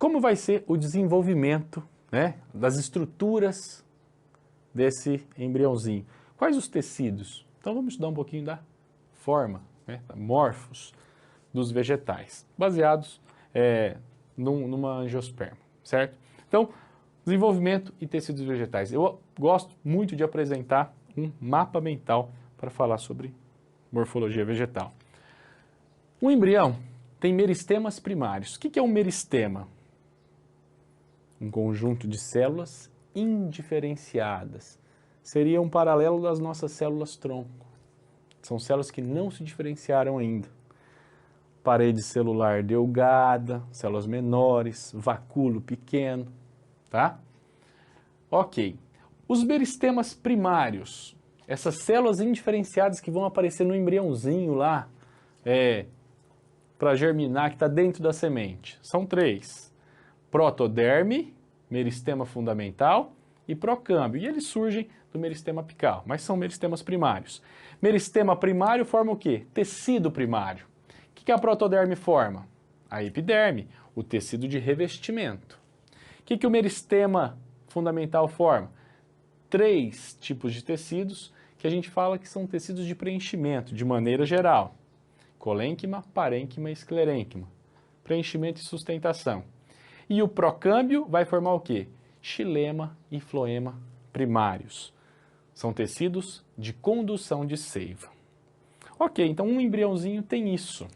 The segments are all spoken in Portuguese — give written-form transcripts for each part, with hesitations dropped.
como vai ser o desenvolvimento, né, das estruturas desse embriãozinho? Quais os tecidos? Então vamos estudar um pouquinho da forma, né, da morfos dos vegetais, baseados numa angiosperma, certo? Então, desenvolvimento e tecidos vegetais. Eu gosto muito de apresentar um mapa mental para falar sobre morfologia vegetal. O embrião tem meristemas primários. O que é um meristema? Um conjunto de células indiferenciadas. Seria um paralelo das nossas células-tronco. São células que não se diferenciaram ainda. Parede celular delgada, células menores, vacúolo pequeno, tá? Ok. Os meristemas primários, essas células indiferenciadas que vão aparecer no embriãozinho lá, para germinar, que está dentro da semente, são 3. Protoderme, meristema fundamental, e procâmbio. E eles surgem do meristema apical, mas são meristemas primários. Meristema primário forma o quê? Tecido primário. O que a protoderme forma? A epiderme, o tecido de revestimento. O que o meristema fundamental forma? 3 tipos de tecidos que a gente fala que são tecidos de preenchimento, de maneira geral. Colênquima, parênquima e esclerênquima. Preenchimento e sustentação. E o procâmbio vai formar o quê? Xilema e floema primários. São tecidos de condução de seiva. Ok, então um embriãozinho tem isso.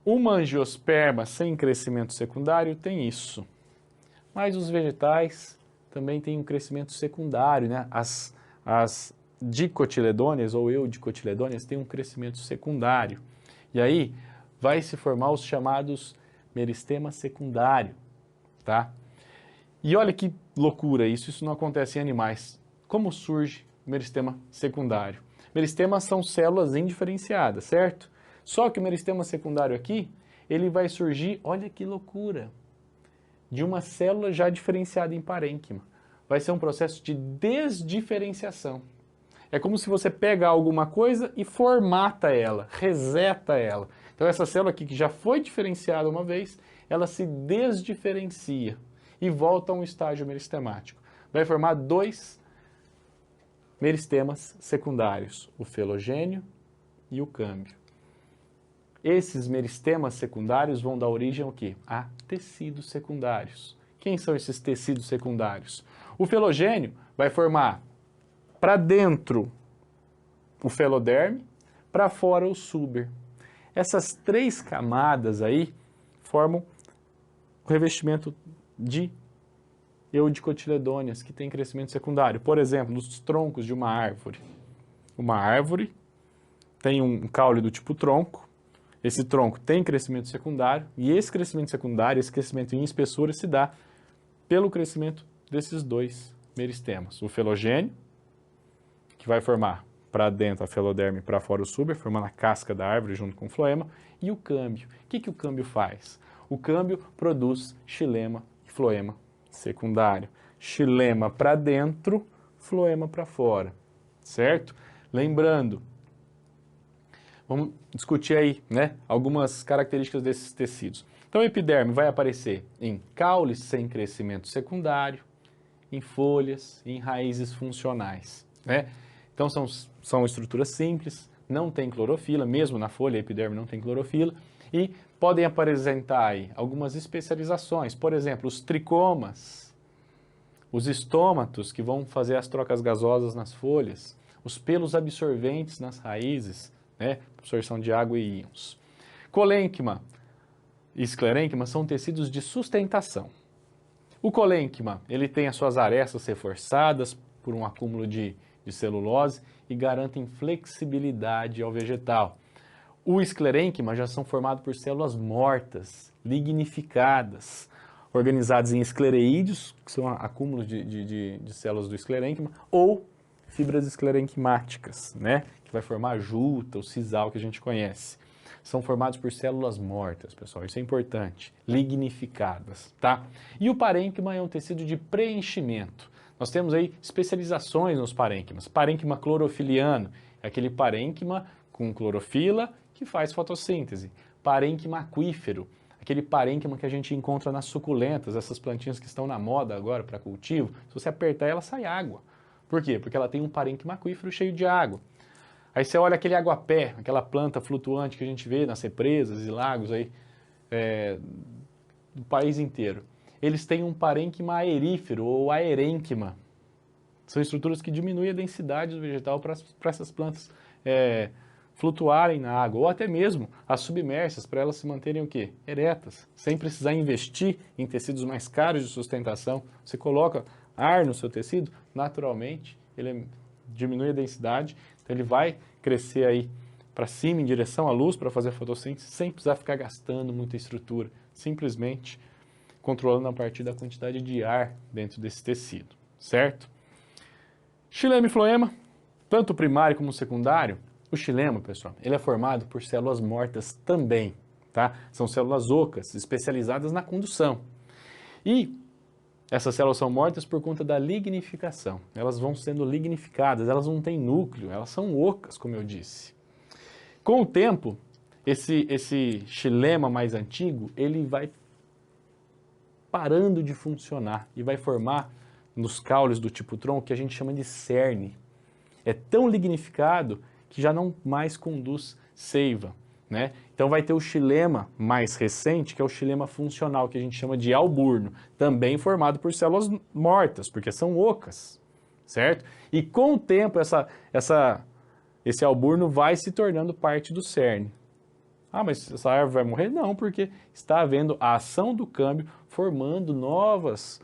Uma angiosperma sem crescimento secundário tem isso. Mas os vegetais também têm um crescimento secundário, né? As dicotiledôneas ou eudicotiledôneas têm um crescimento secundário. E aí vai se formar os chamados meristema secundário, tá? E olha que loucura isso não acontece em animais. Como surge o meristema secundário? Meristemas são células indiferenciadas, certo? Só que o meristema secundário aqui, ele vai surgir, olha que loucura, de uma célula já diferenciada em parênquima. Vai ser um processo de desdiferenciação. É como se você pega alguma coisa e formata ela, reseta ela. Então essa célula aqui que já foi diferenciada uma vez, ela se desdiferencia e volta a um estágio meristemático. Vai formar 2 meristemas secundários, o felogênio e o câmbio. Esses meristemas secundários vão dar origem ao quê? A tecidos secundários. Quem são esses tecidos secundários? O felogênio vai formar para dentro o feloderme, para fora o suber. Essas 3 camadas aí formam o revestimento de eudicotiledôneas que tem crescimento secundário. Por exemplo, nos troncos de uma árvore. Uma árvore tem um caule do tipo tronco, esse tronco tem crescimento secundário, e esse crescimento secundário, esse crescimento em espessura, se dá pelo crescimento desses 2 meristemas. O felogênio, que vai formar para dentro a feloderme e para fora o suber, formando a casca da árvore junto com o floema, e o câmbio. O que o câmbio faz? O câmbio produz xilema e floema secundário. Xilema para dentro, floema para fora, certo? Lembrando, vamos discutir aí, né, algumas características desses tecidos. Então, a epiderme vai aparecer em caules sem crescimento secundário, em folhas e em raízes funcionais, né? Então, são estruturas simples, não tem clorofila, mesmo na folha a epiderme não tem clorofila, e podem apresentar aí algumas especializações, por exemplo, os tricomas, os estômatos, que vão fazer as trocas gasosas nas folhas, os pelos absorventes nas raízes, né, absorção de água e íons. Colênquima e esclerênquima são tecidos de sustentação. O colênquima, ele tem as suas arestas reforçadas por um acúmulo de celulose e garantem flexibilidade ao vegetal. O esclerênquima já são formados por células mortas, lignificadas, organizadas em esclereídeos, que são acúmulos de células do esclerênquima, ou fibras esclerenquimáticas, né, que vai formar a juta, o sisal que a gente conhece. São formados por células mortas, pessoal, isso é importante, lignificadas, tá? E o parênquima é um tecido de preenchimento. Nós temos aí especializações nos parênquimas. Parênquima clorofiliano, é aquele parênquima com clorofila que faz fotossíntese. Parênquima aquífero, aquele parênquima que a gente encontra nas suculentas, essas plantinhas que estão na moda agora para cultivo, se você apertar ela sai água. Por quê? Porque ela tem um parênquima aquífero cheio de água. Aí você olha aquele aguapé, aquela planta flutuante que a gente vê nas represas e lagos aí do país inteiro. Eles têm um parênquima aerífero ou aerênquima. São estruturas que diminuem a densidade do vegetal para essas plantas flutuarem na água, ou até mesmo as submersas, para elas se manterem o quê? Eretas, sem precisar investir em tecidos mais caros de sustentação. Você coloca ar no seu tecido, naturalmente, ele diminui a densidade, então ele vai crescer aí para cima, em direção à luz, para fazer a fotossíntese, sem precisar ficar gastando muita estrutura, simplesmente controlando a partir da quantidade de ar dentro desse tecido, certo? Xilema e floema, tanto o primário como o secundário, o xilema, pessoal, ele é formado por células mortas também, tá? São células ocas, especializadas na condução. E essas células são mortas por conta da lignificação. Elas vão sendo lignificadas, elas não têm núcleo, elas são ocas, como eu disse. Com o tempo, esse xilema mais antigo, ele vai parando de funcionar e vai formar nos caules do tipo tronco que a gente chama de cerne. É tão lignificado que já não mais conduz seiva, né? Então vai ter o xilema mais recente, que é o xilema funcional, que a gente chama de alburno, também formado por células mortas, porque são ocas, certo? E com o tempo esse alburno vai se tornando parte do cerne. Ah, mas essa árvore vai morrer? Não, porque está havendo a ação do câmbio formando novas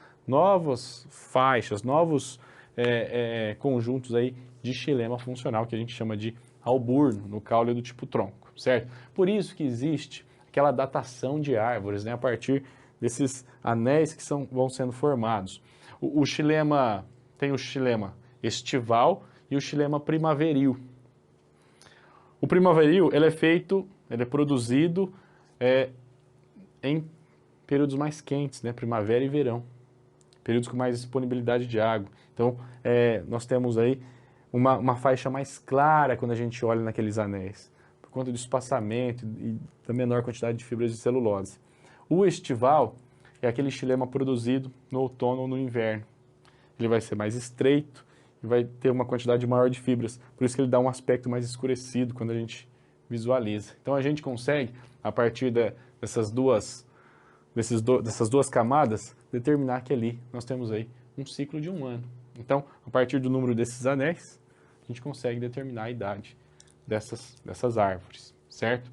faixas, novos conjuntos aí de xilema funcional, que a gente chama de alburno, no caule do tipo tronco, certo? Por isso que existe aquela datação de árvores, né, a partir desses anéis que vão sendo formados. O xilema, tem o xilema estival e o xilema primaveril. O primaveril, ele é produzido em períodos mais quentes, né, primavera e verão, períodos com mais disponibilidade de água. Então, nós temos aí uma faixa mais clara quando a gente olha naqueles anéis, por conta do espaçamento e da menor quantidade de fibras de celulose. O estival é aquele xilema produzido no outono ou no inverno. Ele vai ser mais estreito e vai ter uma quantidade maior de fibras, por isso que ele dá um aspecto mais escurecido quando a gente visualiza. Então a gente consegue, a partir dessas duas camadas, determinar que ali nós temos aí um ciclo de um ano. Então, a partir do número desses anéis, a gente consegue determinar a idade dessas árvores, certo?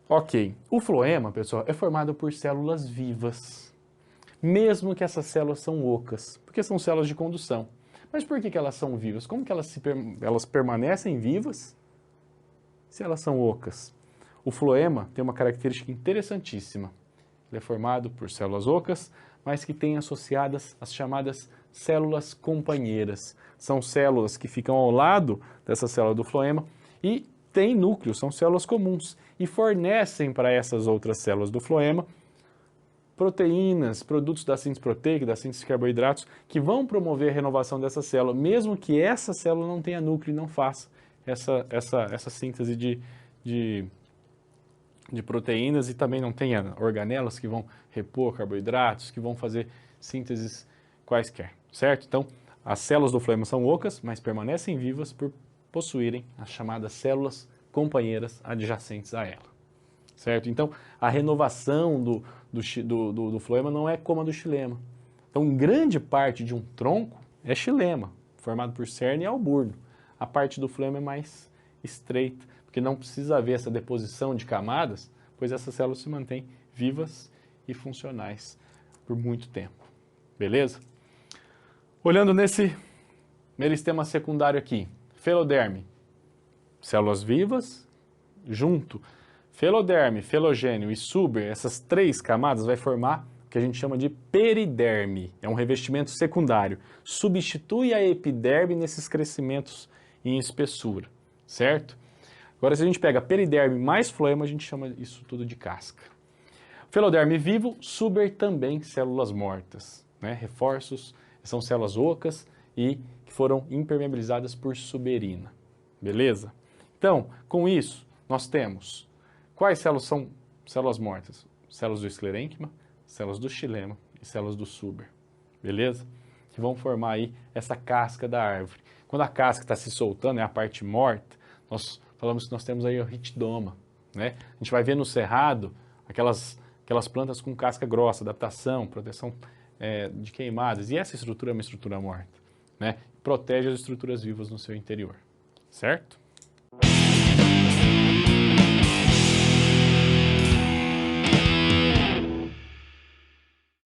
Ok, o floema, pessoal, é formado por células vivas, mesmo que essas células são ocas, porque são células de condução. Mas por que elas são vivas? Como que elas permanecem vivas se elas são ocas? O floema tem uma característica interessantíssima. Ele é formado por células ocas, mas que têm associadas as chamadas células companheiras. São células que ficam ao lado dessa célula do floema e têm núcleo, são células comuns, e fornecem para essas outras células do floema proteínas, produtos da síntese proteica, da síntese de carboidratos, que vão promover a renovação dessa célula, mesmo que essa célula não tenha núcleo e não faça essa síntese de proteínas e também não tenha organelas que vão repor carboidratos, que vão fazer sínteses quaisquer, certo? Então, as células do floema são ocas, mas permanecem vivas por possuírem as chamadas células companheiras adjacentes a ela, certo? Então, a renovação do floema não é como a do xilema. Então, grande parte de um tronco é xilema, formado por cerne e alburno. A parte do floema é mais estreita, porque não precisa haver essa deposição de camadas, pois essas células se mantêm vivas e funcionais por muito tempo. Beleza? Olhando nesse meristema secundário aqui, feloderme, células vivas, junto, feloderme, felogênio e suber, essas três camadas vai formar o que a gente chama de periderme, é um revestimento secundário, substitui a epiderme nesses crescimentos em espessura, certo? Agora, se a gente pega periderme mais floema, a gente chama isso tudo de casca. Feloderme vivo, suber também células mortas, né? Reforços, são células ocas e que foram impermeabilizadas por suberina, beleza? Então, com isso, nós temos quais células são células mortas? células do esclerênquima, células do xilema e células do suber, beleza? Que vão formar aí essa casca da árvore. Quando a casca está se soltando, é a parte morta, nós falamos que nós temos aí o ritidoma, né? A gente vai ver no cerrado aquelas plantas com casca grossa, adaptação, proteção de queimadas, e essa estrutura é uma estrutura morta, né? Protege as estruturas vivas no seu interior, certo?